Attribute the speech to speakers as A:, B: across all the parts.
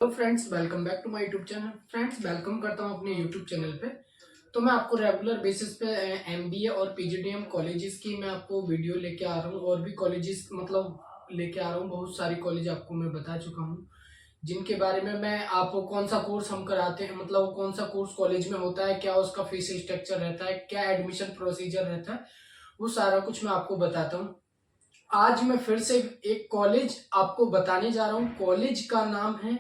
A: तो friends welcome back to my YouTube channel. Friends welcome करता हूं अपने यूट्यूब चैनल पे। तो मैं आपको रेगुलर बेसिस पे एमबीए और पीजीडीएम कॉलेजेस की मैं आपको वीडियो लेके आ रहा हूं, और भी कॉलेजेस मतलब लेके आ रहा हूं। बहुत सारी कॉलेज आपको मैं बता चुका हूं जिनके बारे में मैं आपको कौन सा कोर्स हम कराते हैं, मतलब कौन सा कोर्स कॉलेज में होता है, क्या उसका फीस स्ट्रक्चर रहता है, क्या एडमिशन प्रोसीजर रहता है, वो सारा कुछ मैं आपको बताता हूँ। आज मैं फिर से एक कॉलेज आपको बताने जा रहा हूँ। कॉलेज का नाम है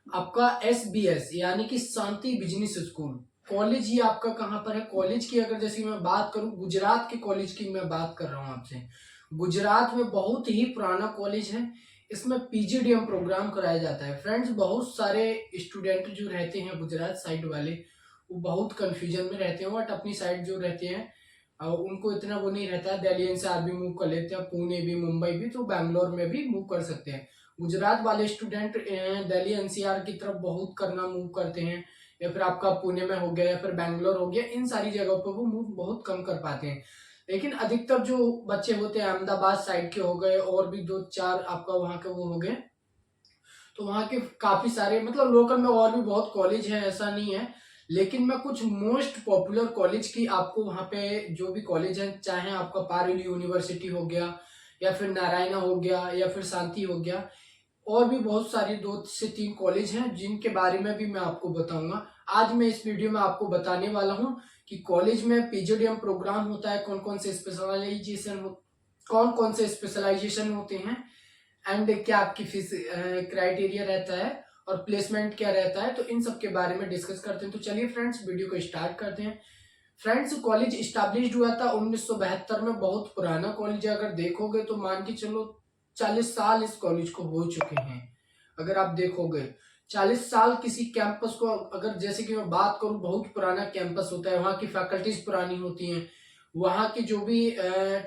A: आपका SBS यानी कि शांति बिजनेस स्कूल। कॉलेज ये आपका कहाँ पर है? कॉलेज की अगर जैसे मैं बात करूं, गुजरात के कॉलेज की मैं बात कर रहा हूं आपसे। गुजरात में बहुत ही पुराना कॉलेज है। इसमें पीजीडीएम प्रोग्राम कराया जाता है। फ्रेंड्स, बहुत सारे स्टूडेंट जो रहते हैं गुजरात साइड वाले, वो बहुत कंफ्यूजन में रहते हैं। बट अपनी साइड जो रहते हैं उनको इतना वो नहीं रहता है। दिल्ली एनसीआर भी मूव कर लेते हैं, पुणे भी, मुंबई भी, तो बैंगलोर में भी मूव कर सकते हैं। गुजरात वाले स्टूडेंट दिल्ली एनसीआर की तरफ बहुत करना मूव करते हैं, या फिर आपका पुणे में हो गया या फिर बैंगलोर हो गया, इन सारी जगहों पर वो मूव बहुत कम कर पाते हैं। लेकिन अधिकतर जो बच्चे होते हैं अहमदाबाद साइड के हो गए, और भी दो चार आपका वहां के वो हो गए, तो वहाँ के काफी सारे मतलब लोकल में और भी बहुत कॉलेज है, ऐसा नहीं है। लेकिन मैं कुछ मोस्ट पॉपुलर कॉलेज की आपको वहाँ पे जो भी कॉलेज है, चाहे आपका पारुल यूनिवर्सिटी हो गया, या फिर नारायणा हो गया, या फिर शांति हो गया, और भी बहुत सारी 2 से 3 कॉलेज हैं जिनके बारे में भी मैं आपको बताऊंगा। आज मैं इस वीडियो में आपको बताने वाला हूं कि कॉलेज में पीजीडीएम प्रोग्राम होता है, कौन कौन से स्पेशलाइजेशन होते हैं, एंड क्या आपकी फीस क्राइटेरिया रहता है, और प्लेसमेंट क्या रहता है। तो इन सब के बारे में डिस्कस करते हैं। तो चलिए फ्रेंड्स, वीडियो को स्टार्ट करते हैं। फ्रेंड्स, कॉलेज स्टैब्लिश्ड हुआ था 1972 में। बहुत पुराना कॉलेज है। अगर देखोगे तो मान के चलो 40 साल इस कॉलेज को हो चुके हैं। अगर आप देखोगे 40 साल किसी कैंपस को, अगर जैसे कि मैं बात करूं, बहुत पुराना कैंपस होता है। वहाँ की फैकल्टीज पुरानी होती हैं, वहाँ के जो भी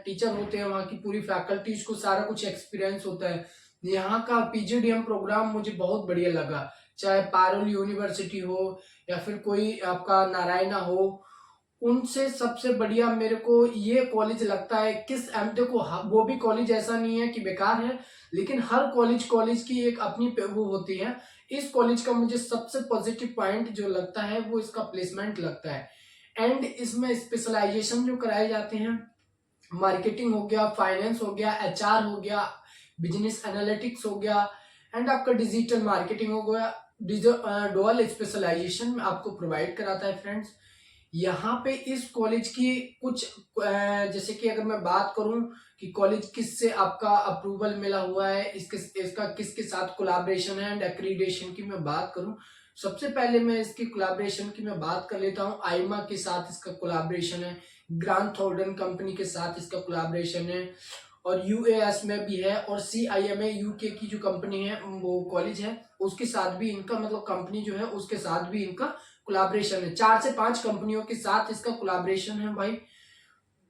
A: टीचर होते हैं, वहाँ की पूरी फैकल्टीज को सारा कुछ एक्सपीरियंस होता है। यहाँ का पीजीडीएम प्रोग्राम मुझे बहुत बढ़िया लगा। चाहे पारुल यूनिवर्सिटी हो या फिर कोई आपका नारायणा हो, उनसे सबसे बढ़िया मेरे को ये कॉलेज लगता है। किस एम देखो, वो भी कॉलेज ऐसा नहीं है कि बेकार है, लेकिन हर कॉलेज कॉलेज की एक अपनी वो होती है। इस कॉलेज का मुझे सबसे पॉजिटिव पॉइंट जो लगता है वो इसका प्लेसमेंट लगता है। एंड इसमें स्पेशलाइजेशन जो कराए जाते हैं, मार्केटिंग हो गया, फाइनेंस हो गया, एचआर हो गया, बिजनेस एनालिटिक्स हो गया, एंड आपका डिजिटल मार्केटिंग हो गया, डुअल स्पेशलाइजेशन में आपको प्रोवाइड कराता है। फ्रेंड्स, यहाँ पे इस कॉलेज की कुछ जैसे कि अगर मैं बात करूं कि कॉलेज किससे आपका अप्रूवल मिला हुआ है, इसका किसके साथ कोलैबोरेशन है, एंड एक्रीडेशन की मैं बात करूं, सबसे पहले मैं इसकी कोलैबोरेशन की मैं बात कर लेता हूं। आईमा के साथ इसका कोलैबोरेशन है, ग्रांट थॉर्डन कंपनी के साथ इसका कोलैबोरेशन है, और यूएएस में भी है, और सीआईएमए यूके की जो कंपनी है, वो कॉलेज है, उसके साथ भी इनका मतलब कंपनी जो है उसके साथ भी इनका कोलैबोरेशन है। 4 से 5 कंपनियों के साथ इसका कोलैबोरेशन है भाई।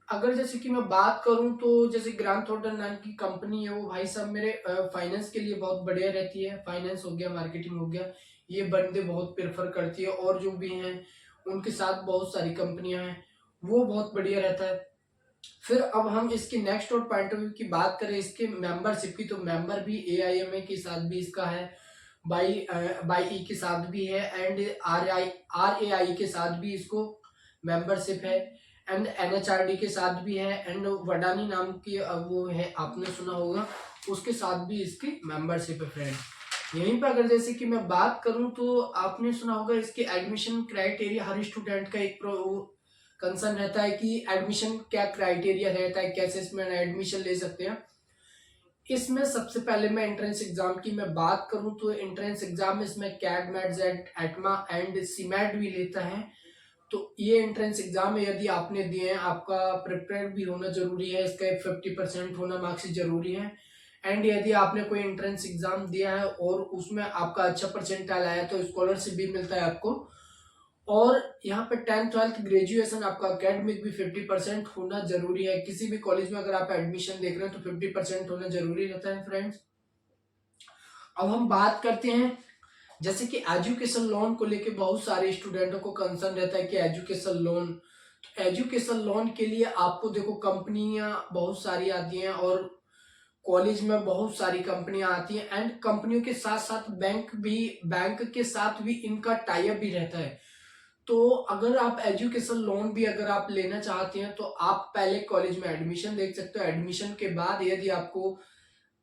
A: अगर जैसे कि मैं बात करूं तो जैसे ग्रांट थॉर्टन नाम की कंपनी है, वो भाई साहब मेरे फाइनेंस के लिए बहुत बढ़िया रहती है। फाइनेंस हो गया, मार्केटिंग हो गया, ये बंदे बहुत प्रेफर करती है। और जो भी हैं उनके साथ बहुत सारी कंपनियां हैं, वो बहुत बढ़िया रहता है। फिर अब हम इसकी नेक्स्ट और पॉइंट ऑफ व्यू की बात करें इसके मेंबरशिप की, तो मेंबर भी एआईएमए के साथ भी इसका है, बाई ई के साथ भी है, एंड आर ए आई के साथ भी इसको मेंबरशिप है, एंड एनएचआरडी के साथ भी है, एंड वडानी नाम की वो है, आपने सुना होगा, उसके साथ भी इसकी मेंबरशिप है। फ्रेंड, यहीं पर अगर जैसे कि मैं बात करूं तो आपने सुना होगा इसके एडमिशन क्राइटेरिया। हर स्टूडेंट का एक कंसर्न रहता है कि एडमिशन क्या क्राइटेरिया रहता है, कैसे इसमें एडमिशन ले सकते हैं। इसमें सबसे पहले मैं एंट्रेंस एग्जाम की मैं बात करूं तो एंट्रेंस एग्जाम में इसमें कैट, मैट, जेड, एटमा एंड सीमैट भी लेता है। तो ये एंट्रेंस एग्जाम में यदि आपने दिए हैं, आपका प्रिपेयर भी होना जरूरी है। इसका एक 50% होना मार्क्स जरूरी है। एंड यदि आपने कोई एंट्रेंस एग्जाम दिया है और उसमें आपका अच्छा परसेंटाइल आया तो स्कॉलरशिप भी मिलता है आपको। और यहाँ पे 10th 12th ग्रेजुएशन आपका अकेडमिक भी 50% होना जरूरी है। किसी भी कॉलेज में अगर आप एडमिशन देख रहे हैं तो 50% होना जरूरी रहता है। फ्रेंड्स, अब हम बात करते हैं जैसे कि एजुकेशन लोन को लेके बहुत सारे स्टूडेंटों को कंसर्न रहता है कि एजुकेशन लोन, तो एजुकेशन लोन के लिए आपको देखो कंपनियां बहुत सारी आती हैं, और कॉलेज में बहुत सारी कंपनियां आती हैं एंड कंपनियों के साथ साथ बैंक के साथ भी इनका टाई अप भी रहता है। तो अगर आप एजुकेशन लोन भी अगर आप लेना चाहते हैं तो आप पहले कॉलेज में एडमिशन देख सकते हो। एडमिशन के बाद यदि आपको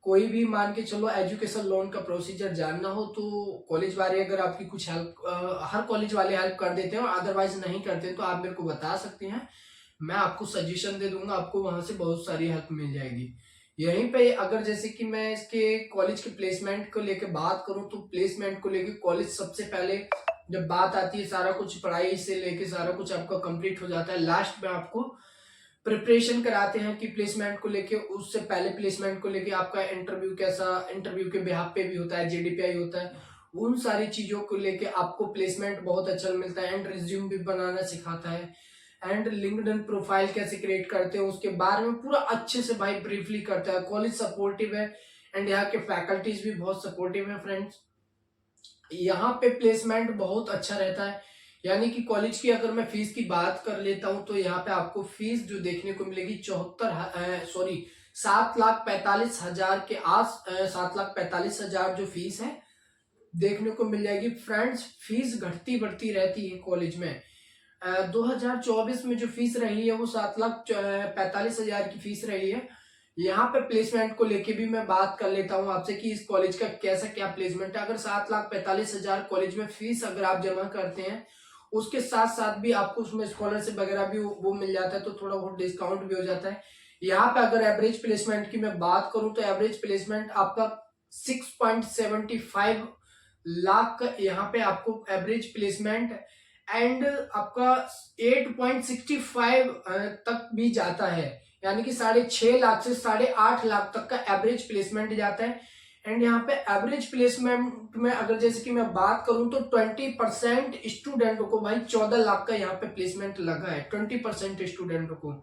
A: कोई भी मान के चलो एजुकेशन लोन का प्रोसीजर जानना हो तो कॉलेज वाले अगर आपकी कुछ हेल्प, हर कॉलेज वाले हेल्प कर देते हैं और अदरवाइज नहीं करते तो आप मेरे को बता सकते हैं, मैं आपको सजेशन दे दूंगा, आपको वहां से बहुत सारी हेल्प मिल जाएगी। यहीं पे अगर जैसे कि मैं इसके कॉलेज के प्लेसमेंट को लेके बात करूं तो प्लेसमेंट को लेके कॉलेज सबसे पहले जब बात आती है, सारा कुछ पढ़ाई से लेके सारा कुछ आपका कंप्लीट हो जाता है, लास्ट में आपको प्रिपरेशन कराते हैं कि प्लेसमेंट को लेके, उससे पहले प्लेसमेंट को लेके आपका इंटरव्यू कैसा, इंटरव्यू के बिहाफ पे भी होता है, जेडीपीआई होता है, उन सारी चीजों को लेके आपको प्लेसमेंट बहुत अच्छा मिलता है एंड रिज्यूम भी बनाना सिखाता है एंड लिंक्डइन प्रोफाइल कैसे क्रिएट करते हैं उसके बारे में पूरा अच्छे से भाई ब्रीफली करता है। कॉलेज सपोर्टिव है एंड यहाँ के फैकल्टीज भी बहुत सपोर्टिव है फ्रेंड्स। यहाँ पे प्लेसमेंट बहुत अच्छा रहता है, यानी कि कॉलेज की अगर मैं फीस की बात कर लेता हूँ तो यहाँ पे आपको फीस जो देखने को मिलेगी 7,45,000 के 7,45,000 जो फीस है देखने को मिल जाएगी फ्रेंड्स। फीस घटती बढ़ती रहती है कॉलेज में। 2024 में जो फीस रही है वो 7,45,000 की फीस रही है। यहाँ पे प्लेसमेंट को लेके भी मैं बात कर लेता हूँ आपसे कि इस कॉलेज का कैसा क्या प्लेसमेंट है। अगर 7,45,000 कॉलेज में फीस अगर आप जमा करते हैं, उसके साथ साथ भी आपको उसमें स्कॉलरशिप वगैरह भी वो मिल जाता है तो थोड़ा बहुत डिस्काउंट भी हो जाता है। यहाँ पे अगर एवरेज प्लेसमेंट की मैं बात करूं तो एवरेज प्लेसमेंट आपका 6.75 लाख का यहाँ पे आपको एवरेज प्लेसमेंट एंड आपका 8.65 तक भी जाता है, यानी कि 6.5 से 8.5 लाख तक का एवरेज प्लेसमेंट जाता है। एंड यहाँ पे एवरेज प्लेसमेंट में अगर जैसे कि मैं बात करूं तो 20% स्टूडेंटों को भाई 14 लाख का यहाँ पे प्लेसमेंट लगा है 20% स्टूडेंटों को।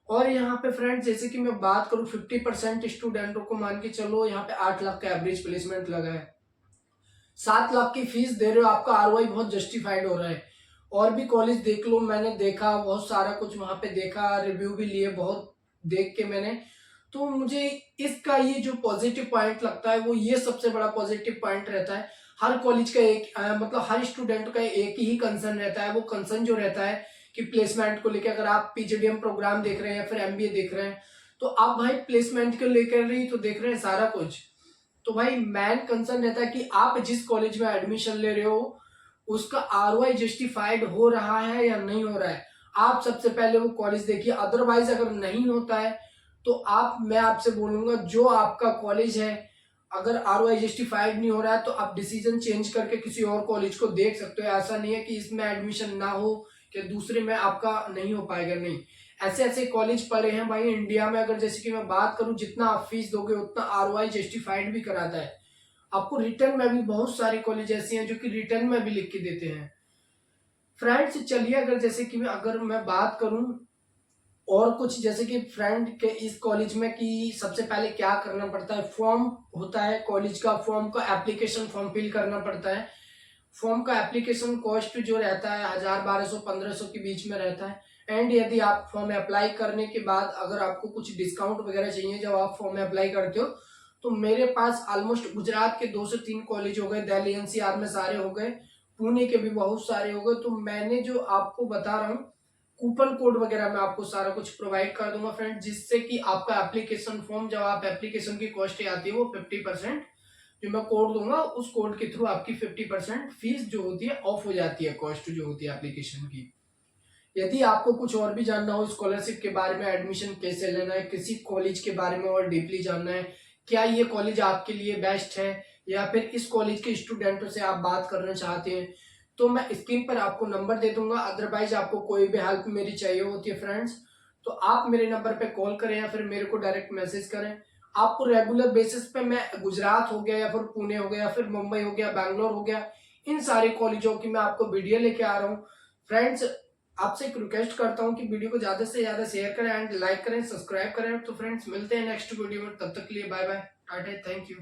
A: और यहाँ पे फ्रेंड्स जैसे कि मैं बात करूं 50% स्टूडेंटों को मान के चलो यहाँ पे 8 लाख का एवरेज प्लेसमेंट लगा है। 7 लाख की फीस दे रहे हो, आपका आरओआई बहुत जस्टिफाइड हो रहा है। और भी कॉलेज देख लो, मैंने देखा बहुत सारा कुछ वहां पे देखा, रिव्यू भी लिए बहुत देख के मैंने, तो मुझे इसका ये जो पॉजिटिव पॉइंट लगता है वो ये सबसे बड़ा पॉजिटिव पॉइंट रहता है। हर कॉलेज का एक मतलब हर स्टूडेंट का एक ही कंसर्न रहता है, वो कंसर्न जो रहता है कि प्लेसमेंट को लेकर अगर आप पीजीडीएम प्रोग्राम देख रहे हैं या फिर एमबीए देख रहे हैं तो आप भाई प्लेसमेंट को लेकर ही तो देख रहे हैं सारा कुछ। तो भाई मेन कंसर्न रहता है कि आप जिस कॉलेज में एडमिशन ले रहे हो उसका आरओआई जस्टिफाइड हो रहा है या नहीं हो रहा है। आप सबसे पहले वो कॉलेज देखिए, अदरवाइज अगर नहीं होता है तो मैं आपसे बोलूंगा जो आपका कॉलेज है अगर आरओआई जस्टिफाइड नहीं हो रहा है तो आप डिसीजन चेंज करके किसी और कॉलेज को देख सकते हो। ऐसा नहीं है कि इसमें एडमिशन ना हो कि दूसरे में आपका नहीं हो पाएगा, नहीं। ऐसे ऐसे कॉलेज पड़े हैं भाई इंडिया में, अगर जैसे कि मैं बात करूं जितना आप फीस दोगे उतना आरओआई जस्टिफाइड भी कराता है। आपको रिटर्न में भी बहुत सारे कॉलेज ऐसे हैं जो कि रिटर्न में भी लिख के देते हैं फ्रेंड्स। चलिए अगर जैसे कि अगर मैं बात करूं और कुछ जैसे कि फ्रेंड के इस कॉलेज में कि सबसे पहले क्या करना पड़ता है, फॉर्म होता है कॉलेज का, फॉर्म का एप्लीकेशन फॉर्म फिल करना पड़ता है। फॉर्म का एप्लीकेशन कॉस्ट जो रहता है 1000, 1200, 1500 के बीच में रहता है। एंड यदि आप फॉर्म अप्लाई करने के बाद अगर आपको कुछ डिस्काउंट वगैरह चाहिए जब आप फॉर्म अप्लाई करते हो तो मेरे पास ऑलमोस्ट गुजरात के 2 से 3 कॉलेज हो गए, दिल्ली एनसीआर में सारे हो गए, पुणे के भी बहुत सारे हो गए। तो मैंने जो आपको बता रहा हूँ कूपन कोड वगैरह मैं आपको सारा कुछ प्रोवाइड कर दूंगा फ्रेंड, जिससे कि आपका एप्लीकेशन फॉर्म जब आप एप्लीकेशन की कॉस्ट आती है वो 50% जो मैं कोड दूंगा उस कोड के थ्रू आपकी 50% फीस जो होती है ऑफ हो जाती है, कॉस्ट जो होती है एप्लीकेशन की। यदि आपको कुछ और भी जानना हो स्कॉलरशिप के बारे में, एडमिशन कैसे लेना है, किसी कॉलेज के बारे में और डीपली जानना है, क्या ये कॉलेज आपके लिए बेस्ट है या फिर इस कॉलेज के स्टूडेंटों से आप बात करना चाहते हैं तो मैं स्क्रीन पर आपको नंबर दे दूंगा। अदरवाइज आपको कोई भी हेल्प मेरी चाहिए होती है फ्रेंड्स तो आप मेरे नंबर पे कॉल करें या फिर मेरे को डायरेक्ट मैसेज करें। आपको रेगुलर बेसिस पे मैं गुजरात हो गया या फिर पुणे हो गया या फिर मुंबई हो गया, बैंगलोर हो गया, इन सारे कॉलेजों की मैं आपको वीडियो लेके आ रहा हूँ फ्रेंड्स। आपसे एक रिक्वेस्ट करता हूँ कि वीडियो को ज्यादा से ज्यादा शेयर करें एंड लाइक करें, सब्सक्राइब करें। तो फ्रेंड्स मिलते हैं नेक्स्ट वीडियो में, तब तक के लिए bye bye, tata, thank you.